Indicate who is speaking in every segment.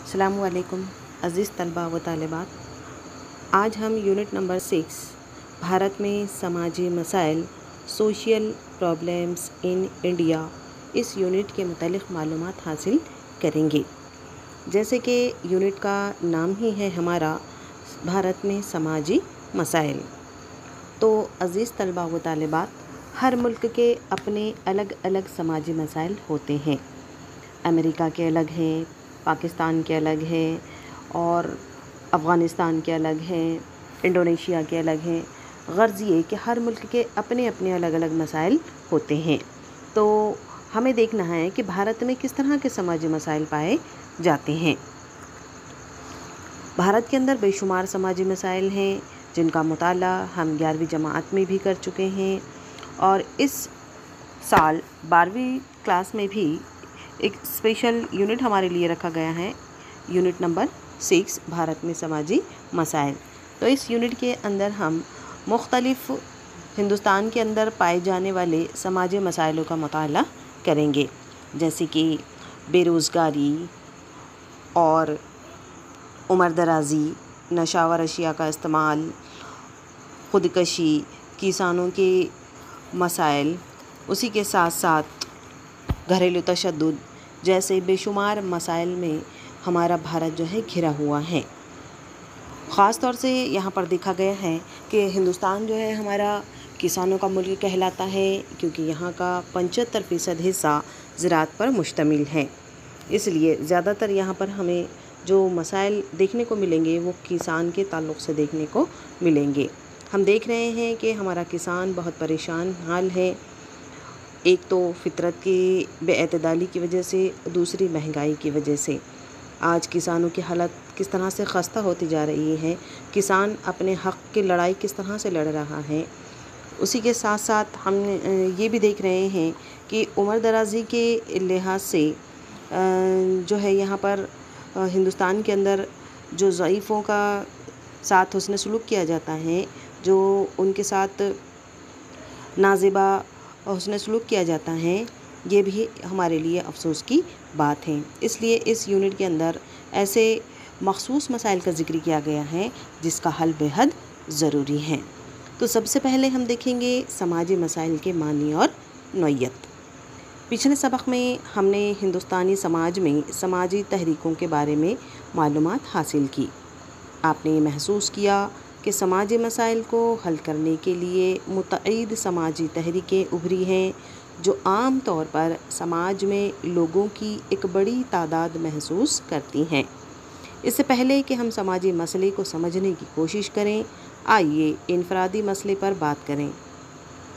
Speaker 1: अस्सलामुअलैकुम अज़ीज़ तलबा व तालिबात। आज हम यूनिट नंबर 6 भारत में समाजी मसाइल सोशल प्रॉब्लम्स इन इंडिया इस यूनिट के मुतालिक मालूमात हासिल करेंगे। जैसे कि यूनिट का नाम ही है हमारा भारत में समाजी मसाइल, तो अज़ीज़ तलबा व तालिबात, हर मुल्क के अपने अलग अलग समाजी मसाइल होते हैं। अमेरिका के अलग हैं, पाकिस्तान के अलग हैं और अफ़गानिस्तान के अलग हैं, इंडोनेशिया के अलग हैं। गर्ज़ ये कि हर मुल्क के अपने अपने अलग अलग मसाइल होते हैं। तो हमें देखना है कि भारत में किस तरह के समाजी मसाइल पाए जाते हैं। भारत के अंदर बेशुमार समाजी मसाइल हैं जिनका मुताला हम 11वीं जमात में भी कर चुके हैं, और इस साल 12वीं क्लास में भी एक स्पेशल यूनिट हमारे लिए रखा गया है, यूनिट नंबर 6 भारत में समाजी मसाइल। तो इस यूनिट के अंदर हम मुख्तलिफ़ हिंदुस्तान के अंदर पाए जाने वाले समाजी मसाइलों का मुताला करेंगे, जैसे कि बेरोज़गारी और उम्र दराज़ी, नशा व अशिया का इस्तेमाल, ख़ुदकशी, किसानों के मसाइल, उसी के साथ साथ घरेलू तशद्दुद जैसे बेशुमार मसाइल में हमारा भारत जो है घिरा हुआ है। ख़ास तौर से यहाँ पर देखा गया है कि हिंदुस्तान जो है हमारा किसानों का मुल्क कहलाता है, क्योंकि यहाँ का 75% हिस्सा ज़राअत पर मुश्तमिल है। इसलिए ज़्यादातर यहाँ पर हमें जो मसाइल देखने को मिलेंगे वो किसान के ताल्लुक़ से देखने को मिलेंगे। हम देख रहे हैं कि हमारा किसान बहुत परेशान हाल है। एक तो फितरत की बेअतदाली की वजह से, दूसरी महंगाई की वजह से आज किसानों की हालत किस तरह से खस्ता होती जा रही है। किसान अपने हक़ की लड़ाई किस तरह से लड़ रहा है। उसी के साथ साथ हम ये भी देख रहे हैं कि उम्र दराज़ी के लिहाज से जो है यहाँ पर हिंदुस्तान के अंदर जो ज़ईफ़ों का साथ हुस्न सलूक किया जाता है, जो उनके साथ नाज़िबा हुस्न सलूक किया जाता है, ये भी हमारे लिए अफसोस की बात है। इसलिए इस यूनिट के अंदर ऐसे मख़सूस मसाइल का ज़िक्र किया गया है जिसका हल बेहद ज़रूरी है। तो सबसे पहले हम देखेंगे समाजी मसाइल के मानी और नौइयत। पिछले सबक में हमने हिंदुस्तानी समाज में समाजी तहरीकों के बारे में मालूमात हासिल की। आपने ये महसूस किया कि समाजी मसाइल को हल करने के लिए मुतअद्दिद समाजी तहरीकें उभरी हैं जो आम तौर पर समाज में लोगों की एक बड़ी तादाद महसूस करती हैं। इससे पहले कि हम समाजी मसले को समझने की कोशिश करें, आइए इनफरादी मसले पर बात करें।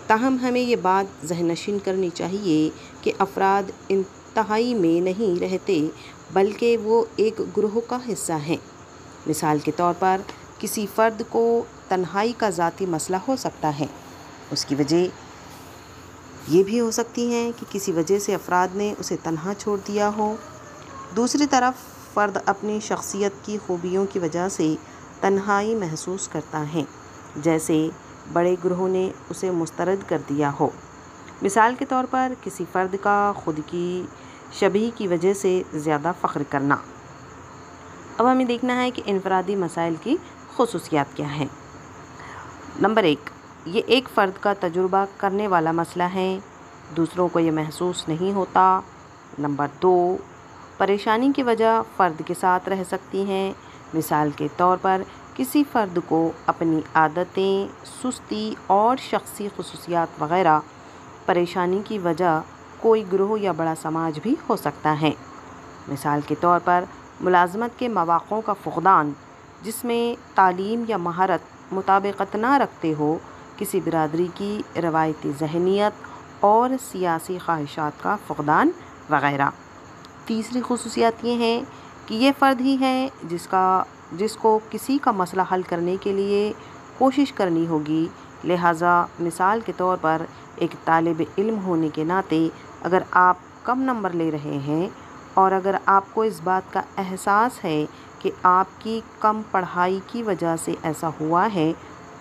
Speaker 1: ताहम हमें ये बात ज़हननशीन करनी चाहिए कि अफराद इंतहाई में नहीं रहते, बल्कि वो एक ग्रोह का हिस्सा हैं। मिसाल के तौर पर किसी फ़र्द को तन्हाई का ज़ाती मसला हो सकता है। उसकी वजह ये भी हो सकती है कि किसी वजह से अफराद ने उसे तन्हा छोड़ दिया हो। दूसरी तरफ फ़र्द अपनी शख्सियत की खूबियों की वजह से तन्हाई महसूस करता है, जैसे बड़े ग्रोह ने उसे मुस्तरद कर दिया हो। मिसाल के तौर पर किसी फ़र्द का ख़ुद की शबीह की वजह से ज़्यादा फ़ख्र करना। अब हमें देखना है कि इनफरादी मसाइल की ख़ुसूसियात क्या हैं। नंबर 1, ये एक फ़र्द का तजुर्बा करने वाला मसला है, दूसरों को ये महसूस नहीं होता। नंबर 2, परेशानी की वजह फ़र्द के साथ रह सकती हैं। मिसाल के तौर पर किसी फ़र्द को अपनी आदतें, सुस्ती और शख्सी ख़ुसूसियात वग़ैरह परेशानी की वजह कोई ग्रोह या बड़ा समाज भी हो सकता है। मिसाल के तौर पर मुलाज़मत के मौक़ों का फ़ुक़दान, जिसमें तालीम या महारत मुताबिकत ना रखते हो, किसी बिरादरी की रवायती ज़हनियत और सियासी ख्वाहिशात का फ़ुक़दान वग़ैरह। तीसरी ख़ुसूसियत ये हैं कि ये फ़र्द ही है जिसको किसी का मसला हल करने के लिए कोशिश करनी होगी। लिहाजा मिसाल के तौर पर एक तालिब इल्म होने के नाते अगर आप कम नंबर ले रहे हैं और अगर आपको इस बात का एहसास है कि आपकी कम पढ़ाई की वजह से ऐसा हुआ है,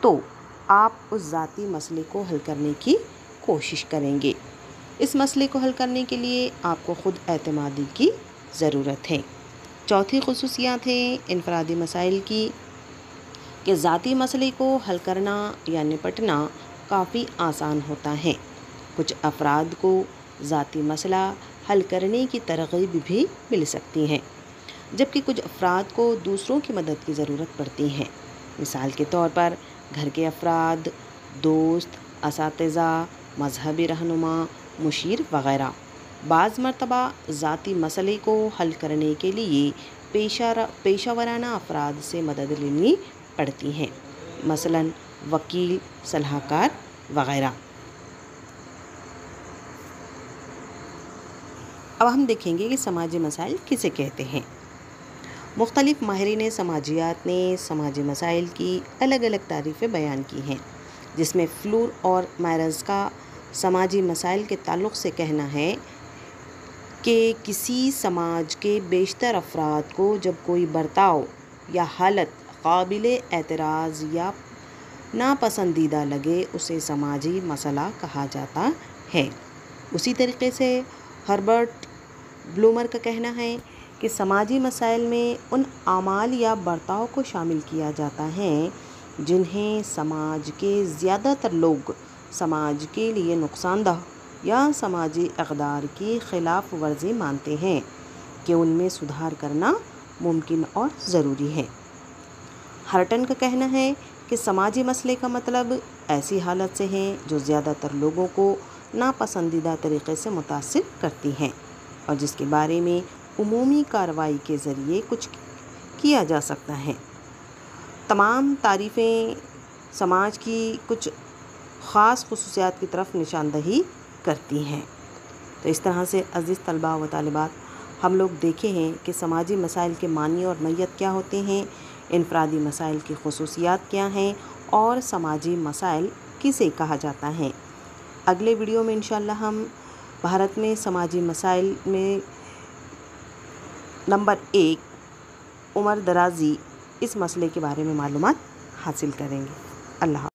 Speaker 1: तो आप उस ज़ाती मसले को हल करने की कोशिश करेंगे। इस मसले को हल करने के लिए आपको ख़ुद एतमादी की ज़रूरत है। चौथी खुसूसियात है इनफरादी मसाइल की कि ज़ाती मसले को हल करना या निपटना काफ़ी आसान होता है। कुछ अफराद को ज़ाती मसला हल करने की तरग़ीब भी मिल सकती है, जबकि कुछ अफराद को दूसरों की मदद की ज़रूरत पड़ती है। मिसाल के तौर पर घर के अफराद, दोस्त, असातिज़ा, मजहबी रहनुमा, मुशीर वग़ैरह। बाज़ मरतबा ज़ाती मसले को हल करने के लिए पेशा वराना अफराद से मदद लेनी पड़ती है, मसलन वकील, सलाहकार वग़ैरह। अब हम देखेंगे कि समाजी मसाइल किसे कहते हैं। मुख्तलिफ़ माहिरीन समाजियात ने समाजी मसाइल की अलग अलग तारीफ़ें बयान की हैं, जिसमें फ्लूर और मायरज़ का समाजी मसाइल के ताल्लुक़ से कहना है कि किसी समाज के बेशतर अफराद को जब कोई बर्ताव या हालत काबिले एतराज़ या नापसंदीदा लगे, उसे समाजी मसला कहा जाता है। उसी तरीके से हर्बर्ट ब्लूमर का कहना है कि समाजी मसाइल में उन आमाल या बर्ताव को शामिल किया जाता है जिन्हें समाज के ज़्यादातर लोग समाज के लिए नुकसानदह या समाजी अक़दार की ख़िलाफ़ वर्जी मानते हैं कि उनमें सुधार करना मुमकिन और ज़रूरी है। हर्टन का कहना है कि समाजी मसले का मतलब ऐसी हालत से है जो ज़्यादातर लोगों को नापसंदीदा तरीक़े से मुतासिर करती हैं और जिसके बारे में उमूमी कार्रवाई के ज़रिए कुछ किया जा सकता है। तमाम तारीफ़ें समाज की कुछ ख़ास खुसूसियात की तरफ निशानदही करती हैं। तो इस तरह से अज़ीज़ तलबा व तालिबात, हम लोग देखे हैं कि समाजी मसाइल के मानी और नय्यत क्या होते हैं, इनफरादी मसाइल की खुसूसियात क्या हैं और समाजी मसाइल किसे कहा जाता है। अगले वीडियो में इंशाअल्लाह हम भारत में समाजी मसाइल में नंबर 1 उम्र दराज़ी, इस मसले के बारे में मालूमात हासिल करेंगे। अल्लाह हाफ़िज़।